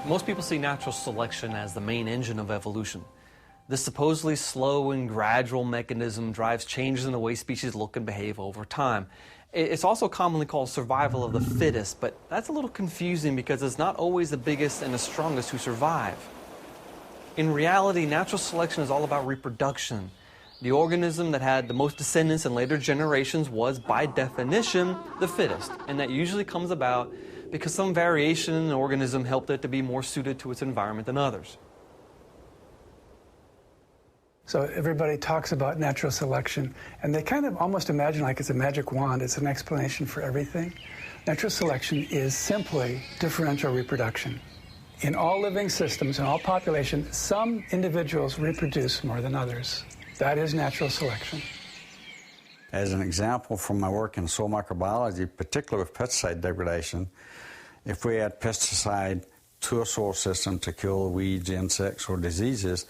Most people see natural selection as the main engine of evolution. This supposedly slow and gradual mechanism drives changes in the way species look and behave over time. It's also commonly called survival of the fittest, but that's a little confusing because it's not always the biggest and the strongest who survive. In reality, natural selection is all about reproduction. The organism that had the most descendants in later generations was, by definition, the fittest, and that usually comes about because some variation in an organism helped it to be more suited to its environment than others. So everybody talks about natural selection, and they kind of almost imagine like it's a magic wand, it's an explanation for everything. Natural selection is simply differential reproduction. In all living systems, in all populations, some individuals reproduce more than others. That is natural selection. As an example from my work in soil microbiology, particularly with pesticide degradation, if we add pesticide to a soil system to kill weeds, insects, or diseases,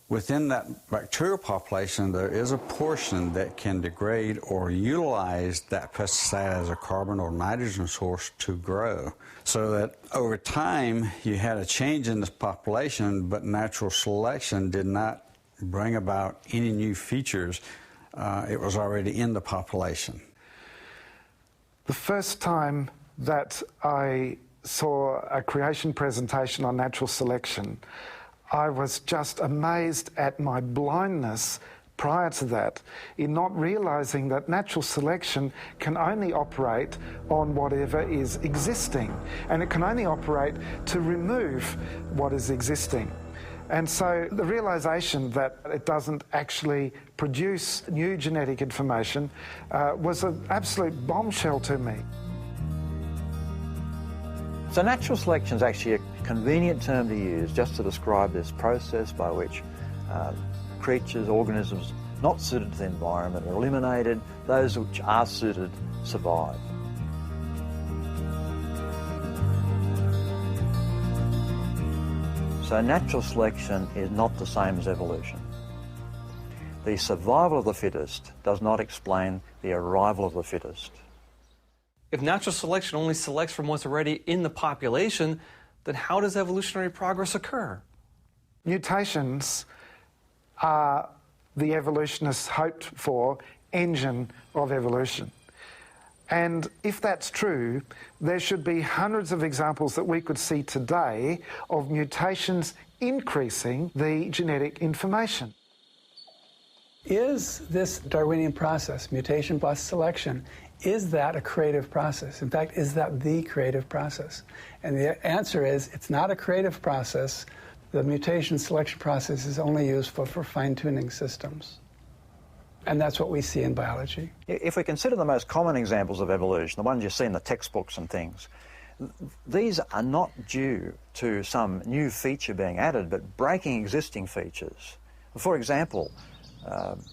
within that bacterial population, there is a portion that can degrade or utilize that pesticide as a carbon or nitrogen source to grow. So that over time, you had a change in this population, but natural selection did not bring about any new features. It was already in the population. The first time that I saw a creation presentation on natural selection, I was just amazed at my blindness prior to that in not realizing that natural selection can only operate on whatever is existing, and it can only operate to remove what is existing. And so the realization that it doesn't actually produce new genetic information was an absolute bombshell to me. So natural selection is actually a convenient term to use just to describe this process by which creatures, organisms not suited to the environment are eliminated, those which are suited survive. So natural selection is not the same as evolution. The survival of the fittest does not explain the arrival of the fittest. If natural selection only selects from what's already in the population, then how does evolutionary progress occur? Mutations are the evolutionists' hoped for engine of evolution. And if that's true, there should be hundreds of examples that we could see today of mutations increasing the genetic information. Is this Darwinian process, mutation plus selection, is that a creative process? In fact, is that the creative process? And the answer is it's not a creative process. The mutation selection process is only useful for fine-tuning systems. And that's what we see in biology. If we consider the most common examples of evolution, the ones you see in the textbooks and things, these are not due to some new feature being added, but breaking existing features. For example,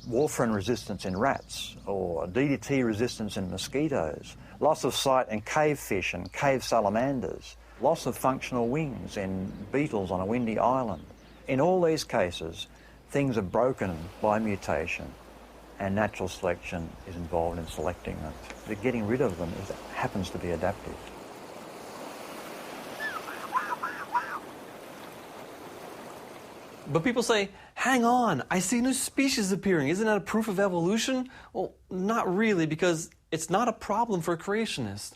warfarin resistance in rats, or DDT resistance in mosquitoes, loss of sight in cave fish and cave salamanders, loss of functional wings in beetles on a windy island. In all these cases, things are broken by mutation, and natural selection is involved in selecting them. But getting rid of them happens to be adaptive. But people say, hang on, I see new species appearing. Isn't that a proof of evolution? Well, not really, because it's not a problem for creationists.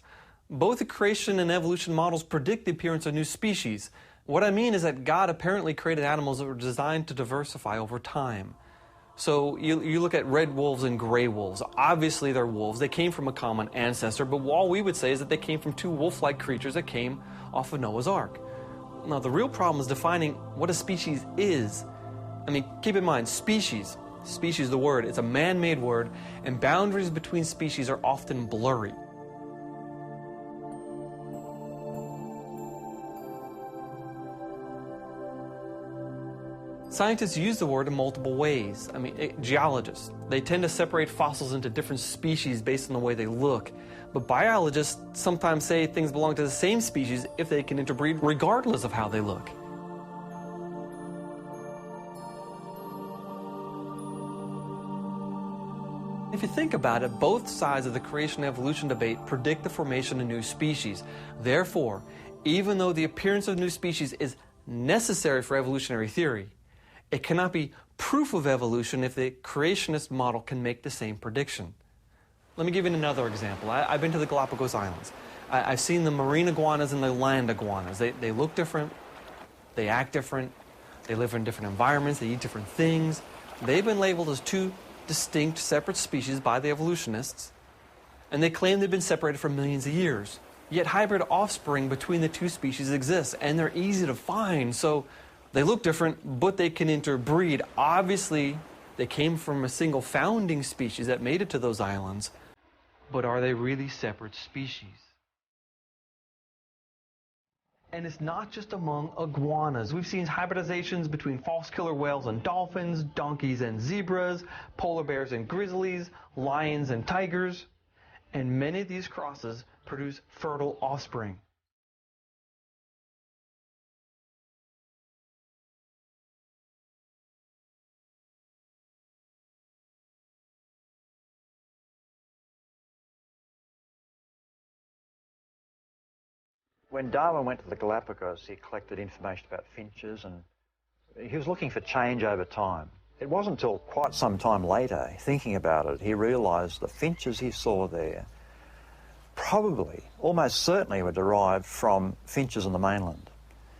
Both the creation and evolution models predict the appearance of new species. What I mean is that God apparently created animals that were designed to diversify over time. So you look at red wolves and gray wolves. Obviously they're wolves. They came from a common ancestor, but all we would say is that they came from two wolf-like creatures that came off of Noah's Ark. Now, the real problem is defining what a species is. I mean, keep in mind, species, the word, it's a man-made word, and boundaries between species are often blurry. Scientists use the word in multiple ways. I mean, geologists, they tend to separate fossils into different species based on the way they look. But biologists sometimes say things belong to the same species if they can interbreed regardless of how they look. If you think about it, both sides of the creation-evolution debate predict the formation of new species. Therefore, Even though the appearance of new species is necessary for evolutionary theory, it cannot be proof of evolution if the creationist model can make the same prediction. Let me give you another example. I've been to the Galapagos Islands. I've seen the marine iguanas and the land iguanas. They look different, they act different, they live in different environments, they eat different things. They've been labeled as two distinct, separate species by the evolutionists, and they claim they've been separated for millions of years. Yet hybrid offspring between the two species exists, and they're easy to find, so they look different, but they can interbreed. Obviously, they came from a single founding species that made it to those islands, but are they really separate species? And it's not just among iguanas. We've seen hybridizations between false killer whales and dolphins, donkeys and zebras, polar bears and grizzlies, lions and tigers, and many of these crosses produce fertile offspring. When Darwin went to the Galapagos, he collected information about finches, and he was looking for change over time. It wasn't until quite some time later, thinking about it, he realised the finches he saw there probably, almost certainly, were derived from finches on the mainland.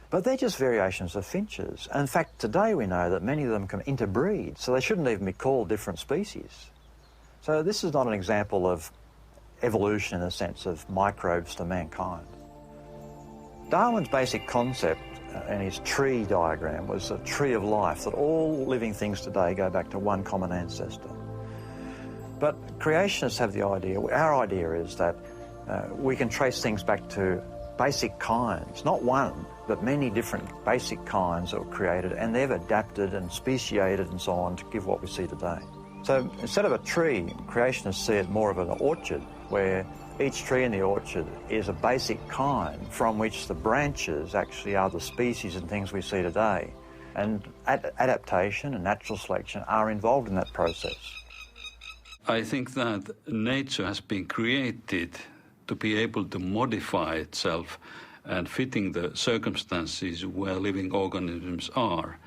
But they're just variations of finches. And in fact, today we know that many of them can interbreed, so they shouldn't even be called different species. So this is not an example of evolution in the sense of microbes to mankind. Darwin's basic concept in his tree diagram was a tree of life, that all living things today go back to one common ancestor. But creationists have the idea, our idea is that we can trace things back to basic kinds, not one, but many different basic kinds that were created, and they've adapted and speciated and so on to give what we see today. So instead of a tree, creationists see it more of an orchard, where each tree in the orchard is a basic kind from which the branches actually are the species and things we see today. And adaptation and natural selection are involved in that process. I think that nature has been created to be able to modify itself and fitting the circumstances where living organisms are.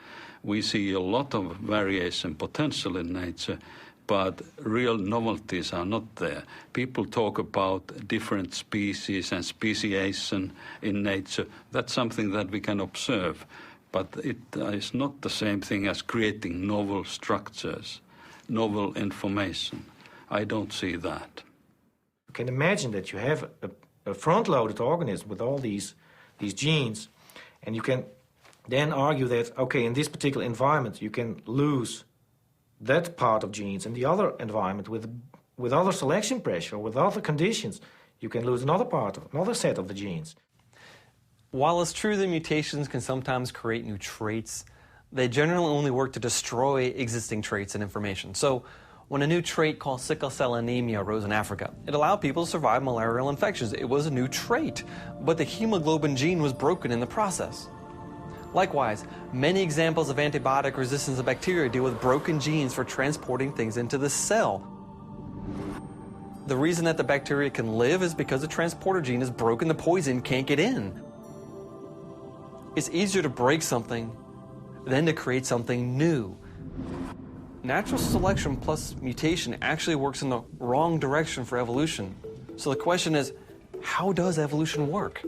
We see a lot of variation potential in nature, but real novelties are not there. People talk about different species and speciation in nature. That's something that we can observe, but it is not the same thing as creating novel structures, novel information. I don't see that. You can imagine that you have a front-loaded organism with all these genes, and you can then argue that, okay, in this particular environment, you can lose that part of genes. In the other environment, with other selection pressure, with other conditions, you can lose another set of the genes. While it's true that mutations can sometimes create new traits, they generally only work to destroy existing traits and information. So when a new trait called sickle cell anemia arose in Africa, it allowed people to survive malarial infections. It was a new trait, but the hemoglobin gene was broken in the process. Likewise, many examples of antibiotic resistance of bacteria deal with broken genes for transporting things into the cell. The reason that the bacteria can live is because the transporter gene is broken, the poison can't get in. It's easier to break something than to create something new. Natural selection plus mutation actually works in the wrong direction for evolution. So the question is, how does evolution work?